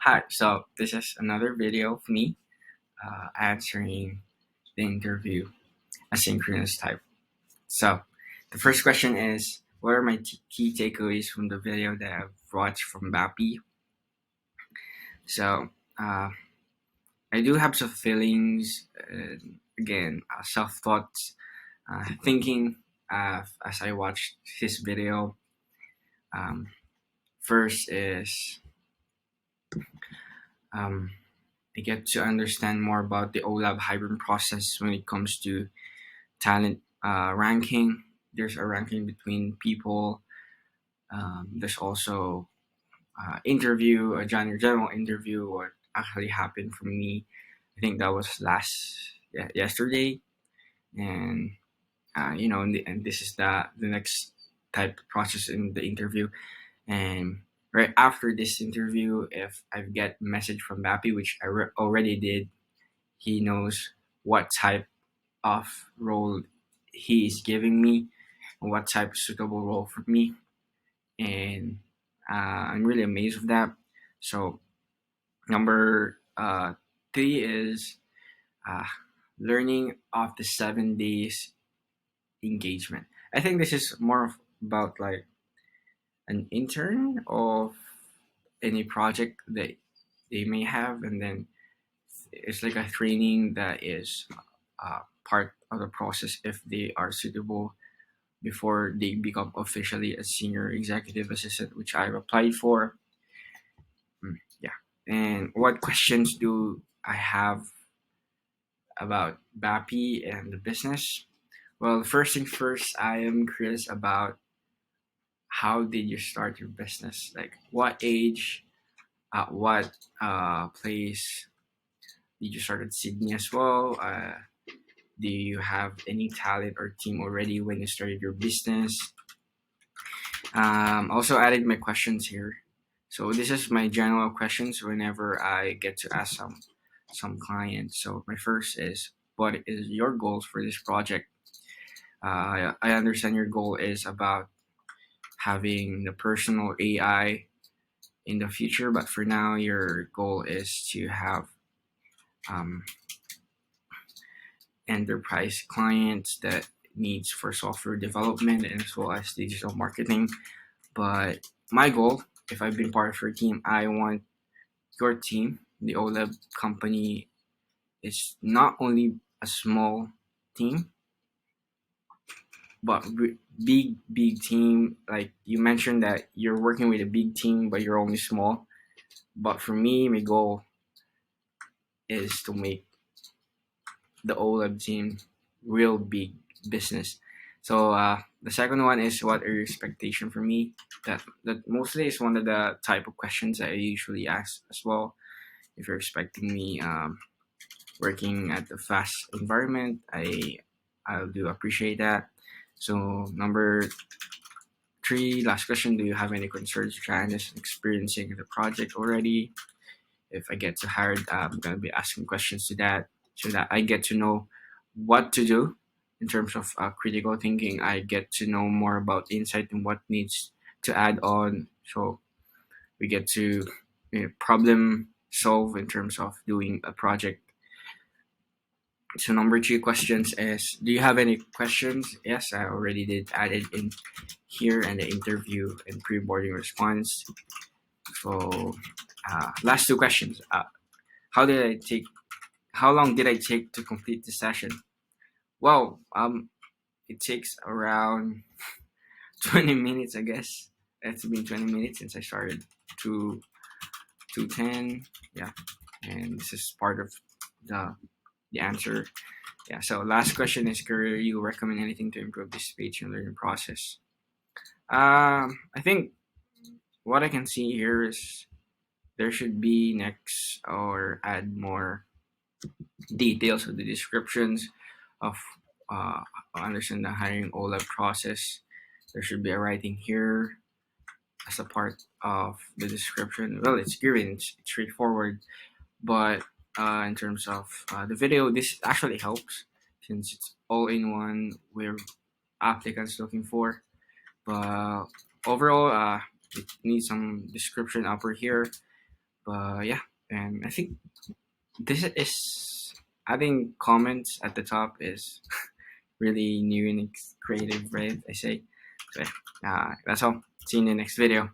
Hi, so this is another video of me answering the interview asynchronous type. So the first question is, what are my key takeaways from the video that I've watched from Bappi? So uh, I do have some feelings, again, self thoughts, thinking as I watched his video. Um, First is um, I get to understand more about the OLAB hiring process when it comes to talent ranking. There's a ranking between people. There's also interview, a general interview. What actually happened for me? I think that was yesterday, and and this is the next type of process in the interview. And right after this interview, if I get a message from Bappi, which I already did, he knows what type of role he is giving me, what type of suitable role for me, and I'm really amazed with that. So number three is uh, learning of the 7 days engagement. I think this is more about like an intern of any project that they may have, and then it's like a training that is part of the process if they are suitable before they become officially a senior executive assistant, which I've applied for. Yeah. And what questions do I have about Bappi and the business? Well, first thing first, I am curious about how did you start your business? Like what age, at what place did you start at Sydney as well? Do you have any talent or team already when you started your business? Also added my questions here. So this is my general questions whenever I get to ask some clients. So my first is, what is your goals for this project? I understand your goal is about having the personal AI in the future, but for now your goal is to have um, enterprise clients that needs for software development and as well as digital marketing. But my goal, if I've been part of your team, I want your team, the OLED company, is not only a small team, but big team. Like you mentioned that you're working with a big team, but you're only small. But for me, my goal is to make the OLED team real big business. So the second one is, what are your expectation for me? That mostly is one of the type of questions that I usually ask as well. If you're expecting me working at a fast environment, I do appreciate that. So number three, last question: do you have any concerns, challenges, experiencing the project already? If I get to hired, I'm gonna be asking questions to that so that I get to know what to do in terms of critical thinking. I get to know more about insight and what needs to add on. So we get to problem solve in terms of doing a project. So number two questions is, do you have any questions? Yes, I already did add it in here and the interview and pre-boarding response. So last two questions. How did I take? How long did I take to complete the session? Well, it takes around 20 minutes, I guess. It's been 20 minutes since I started to 210. Yeah, and this is part of the the answer. Yeah. So last question is, could you recommend anything to improve this speech and learning process? I think what I can see here is there should be next or add more details of the descriptions of understand the hiring OLED process. There should be a writing here as a part of the description. Well, it's given, it's straightforward, but in terms of the video, this actually helps since it's all in one where applicants looking for. But overall, it needs some description upper here. But yeah, and I think this is adding comments at the top is really new and creative, right? I say. So yeah, that's all. See you in the next video.